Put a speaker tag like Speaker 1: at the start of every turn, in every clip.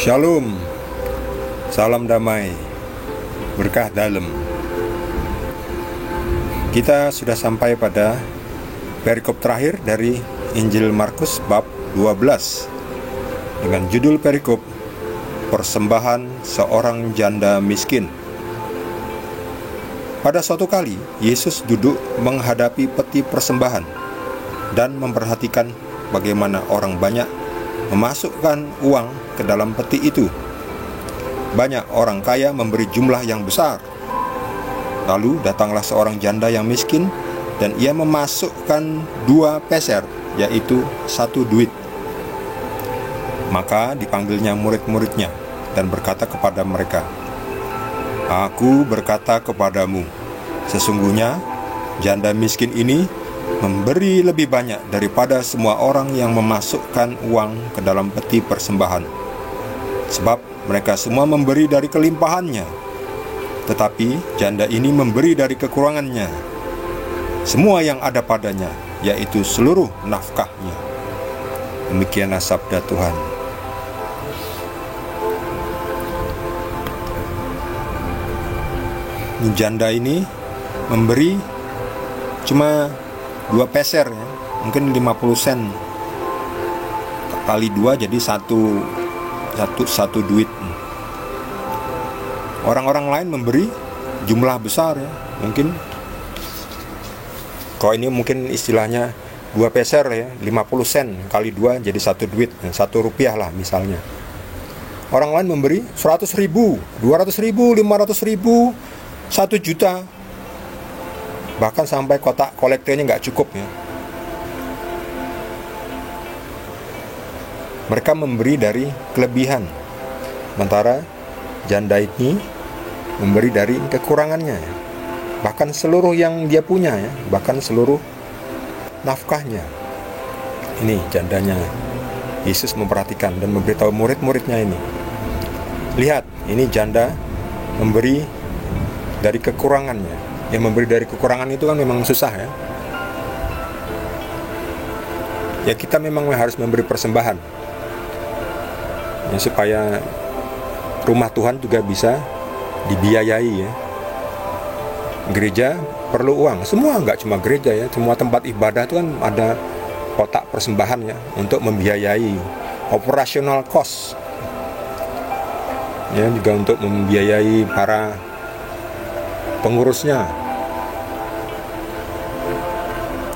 Speaker 1: Shalom, salam damai, berkah dalam. Kita sudah sampai pada perikop terakhir dari Injil Markus bab 12 dengan judul perikop Persembahan Seorang Janda Miskin. Pada suatu kali, Yesus duduk menghadapi peti persembahan dan memperhatikan bagaimana orang banyak memasukkan uang ke dalam peti itu. Banyak orang kaya memberi jumlah yang besar. Lalu datanglah seorang janda yang miskin, dan ia memasukkan 2 peser, yaitu 1 duit. Maka dipanggilnya murid-muridnya dan berkata kepada mereka, "Aku berkata kepadamu, sesungguhnya janda miskin ini memberi lebih banyak daripada semua orang yang memasukkan uang ke dalam peti persembahan. Sebab mereka semua memberi dari kelimpahannya, tetapi janda ini memberi dari kekurangannya, semua yang ada padanya, yaitu seluruh nafkahnya." Demikianlah sabda Tuhan. Janda ini memberi cuma 2 peser ya, mungkin 50 sen kali 2 jadi satu duit. Orang-orang lain memberi jumlah besar ya, mungkin kalau ini mungkin istilahnya 2 peser ya, 50 sen kali 2 jadi 1 duit, 1 rupiah lah misalnya. Orang lain memberi 100 ribu, 200 ribu, 500 ribu, 1 juta. Bahkan sampai kotak kolektornya nggak cukup ya. Mereka memberi dari kelebihan, sementara janda ini memberi dari kekurangannya ya. Bahkan seluruh yang dia punya ya, bahkan seluruh nafkahnya. Ini jandanya. Yesus memperhatikan dan memberitahu murid-muridnya ini, lihat, ini janda memberi dari kekurangannya. Yang memberi dari kekurangan itu kan memang susah ya. Ya kita memang harus memberi persembahan ya, supaya rumah Tuhan juga bisa dibiayai ya. Gereja perlu uang, semua, nggak cuma gereja ya, semua tempat ibadah itu kan ada kotak persembahan ya, untuk membiayai operational cost ya, juga untuk membiayai para pengurusnya.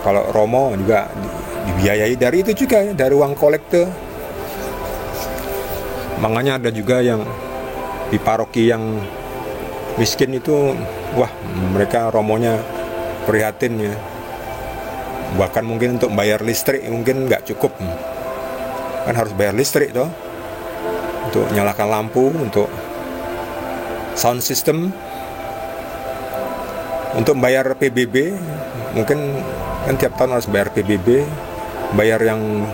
Speaker 1: Kalau Romo juga dibiayai dari itu juga ya, dari uang kolektor. Makanya ada juga yang di paroki yang miskin itu, wah, mereka Romonya prihatin ya. Bahkan mungkin untuk bayar listrik mungkin nggak cukup, kan harus bayar listrik toh, untuk nyalakan lampu, untuk sound system, untuk bayar PBB, mungkin kan tiap tahun harus bayar PBB, bayar yang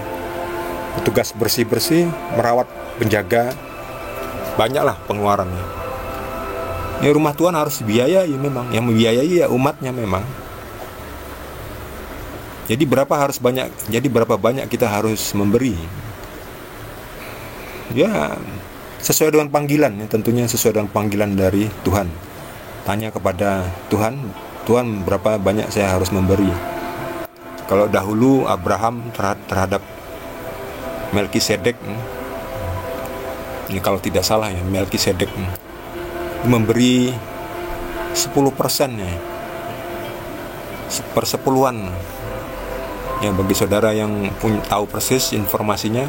Speaker 1: petugas bersih-bersih, merawat, penjaga, banyaklah pengeluarannya. Ya rumah Tuhan harus dibiayai memang, yang membiayai ya umatnya memang. Jadi berapa banyak kita harus memberi? Ya sesuai dengan panggilan ya, tentunya sesuai dengan panggilan dari Tuhan. Tanya kepada Tuhan, Tuhan berapa banyak saya harus memberi. Kalau dahulu Abraham terhadap Melkisedek, ini kalau tidak salah ya, Melkisedek memberi 10% ya, 1/10 ya. Bagi saudara yang tahu persis informasinya,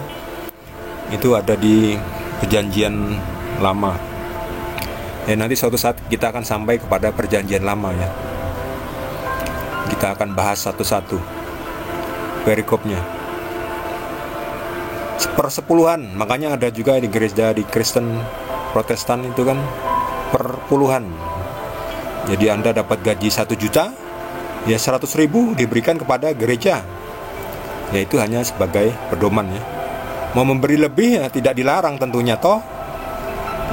Speaker 1: itu ada di Perjanjian Lama. Ya, nanti suatu saat kita akan sampai kepada Perjanjian Lama ya. Kita akan bahas satu-satu perikopnya. 1/10, makanya ada juga di gereja, di Kristen Protestan itu kan per puluhan. Jadi Anda dapat gaji 1 juta, ya 100 ribu diberikan kepada gereja. Ya itu hanya sebagai pedoman ya. Mau memberi lebih ya tidak dilarang tentunya toh,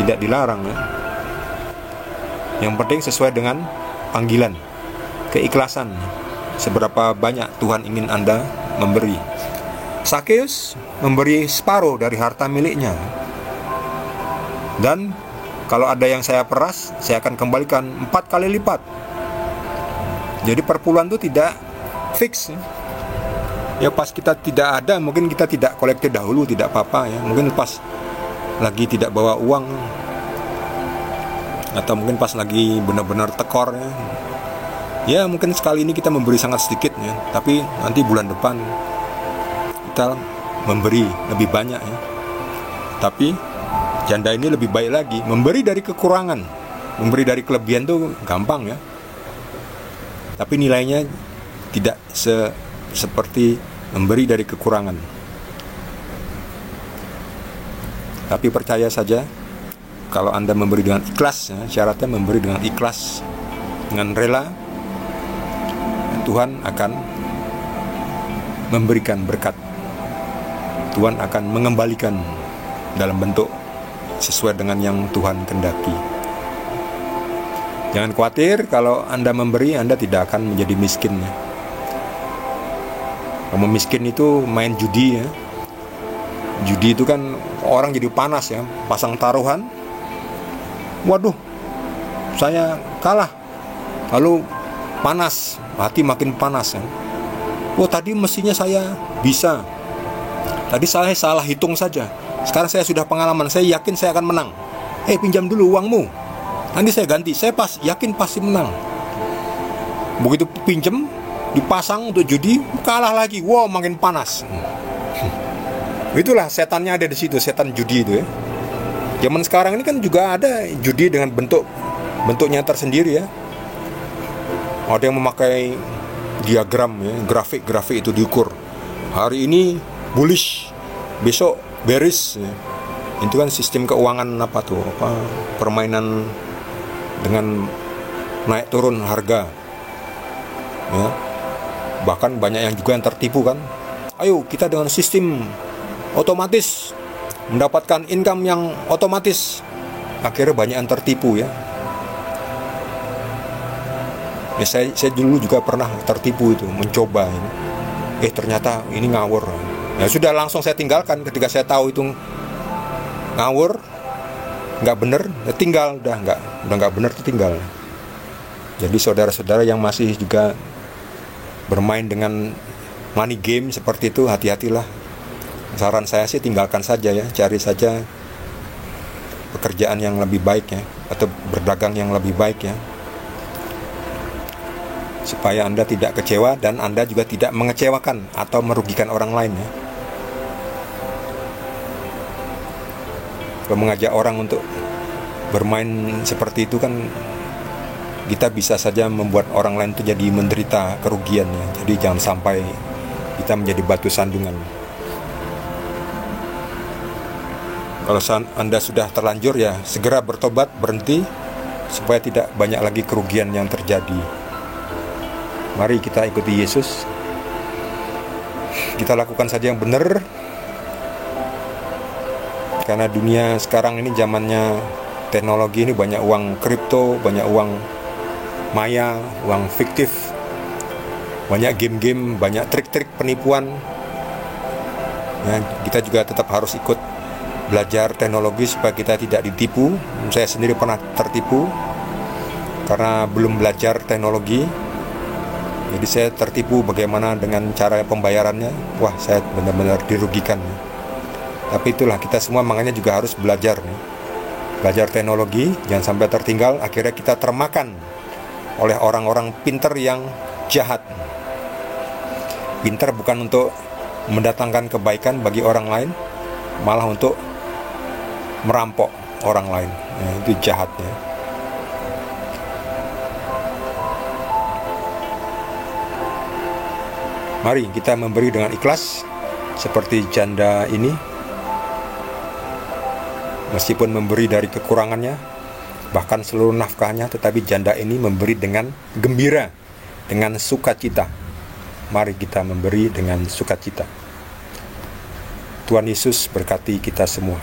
Speaker 1: tidak dilarang ya. Yang penting sesuai dengan panggilan, keikhlasan, seberapa banyak Tuhan ingin Anda memberi. Sakeus memberi separuh dari harta miliknya. Dan kalau ada yang saya peras, saya akan kembalikan 4 kali lipat. Jadi perpuluhan itu tidak fix ya. Pas kita tidak ada, mungkin kita tidak kolektif dahulu, tidak apa-apa ya. Mungkin pas lagi tidak bawa uang, atau mungkin pas lagi benar-benar tekor ya. Ya mungkin sekali ini kita memberi sangat sedikit ya, tapi nanti bulan depan kita memberi lebih banyak ya. Tapi janda ini lebih baik lagi, memberi dari kekurangan. Memberi dari kelebihan tuh gampang ya, tapi nilainya tidak seperti memberi dari kekurangan. Tapi percaya saja, kalau Anda memberi dengan ikhlas ya, syaratnya memberi dengan ikhlas, dengan rela, Tuhan akan memberikan berkat. Tuhan akan mengembalikan dalam bentuk sesuai dengan yang Tuhan kehendaki. Jangan khawatir, kalau Anda memberi, Anda tidak akan menjadi miskin ya. Kalau miskin itu main judi ya. Judi itu kan orang jadi panas ya, pasang taruhan. Waduh, saya kalah. Lalu panas, hati makin panas ya. Oh tadi mestinya saya bisa. Tadi saya salah hitung saja. Sekarang saya sudah pengalaman, saya yakin saya akan menang. Pinjam dulu uangmu, nanti saya ganti. Saya yakin pasti menang. Begitu pinjam, dipasang untuk judi, kalah lagi. Wow, makin panas. Itulah setannya ada di situ, setan judi itu ya. Zaman sekarang ini kan juga ada judi dengan bentuknya tersendiri ya. Ada yang memakai diagram ya, grafik itu diukur. Hari ini bullish, besok bearish ya. Itu kan sistem keuangan permainan dengan naik turun harga ya. Bahkan banyak yang juga yang tertipu kan. Ayo kita dengan sistem otomatis mendapatkan income yang otomatis. Akhirnya banyak yang tertipu ya. Saya dulu juga pernah tertipu itu, mencoba ini. Ternyata ini ngawur. Ya sudah, langsung saya tinggalkan ketika saya tahu itu ngawur, nggak bener, ya tinggal, udah nggak bener tuh tinggal. Jadi saudara-saudara yang masih juga bermain dengan money game seperti itu, hati-hatilah. Saran saya sih tinggalkan saja ya, cari saja pekerjaan yang lebih baik ya, atau berdagang yang lebih baik ya, supaya Anda tidak kecewa dan Anda juga tidak mengecewakan atau merugikan orang lain ya. Kalau mengajak orang untuk bermain seperti itu kan, kita bisa saja membuat orang lain itu jadi menderita kerugian ya. Jadi jangan sampai kita menjadi batu sandungan. Kalau Anda sudah terlanjur ya, segera bertobat, berhenti, supaya tidak banyak lagi kerugian yang terjadi. Mari kita ikuti Yesus. Kita lakukan saja yang benar. Karena dunia sekarang ini zamannya teknologi, ini banyak uang kripto, banyak uang maya, uang fiktif, banyak game-game, banyak trik-trik penipuan ya. Kita juga tetap harus ikut belajar teknologi supaya kita tidak ditipu. Saya sendiri pernah tertipu karena belum belajar teknologi. Jadi saya tertipu bagaimana dengan cara pembayarannya. Wah, saya benar-benar dirugikan. Tapi itulah, kita semua makanya juga harus belajar nih. Belajar teknologi, jangan sampai tertinggal. Akhirnya kita termakan oleh orang-orang pintar yang jahat. Pintar bukan untuk mendatangkan kebaikan bagi orang lain, malah untuk merampok orang lain. Ya, itu jahatnya. Mari kita memberi dengan ikhlas seperti janda ini. Meskipun memberi dari kekurangannya, bahkan seluruh nafkahnya, tetapi janda ini memberi dengan gembira, dengan sukacita. Mari kita memberi dengan sukacita. Tuhan Yesus berkati kita semua.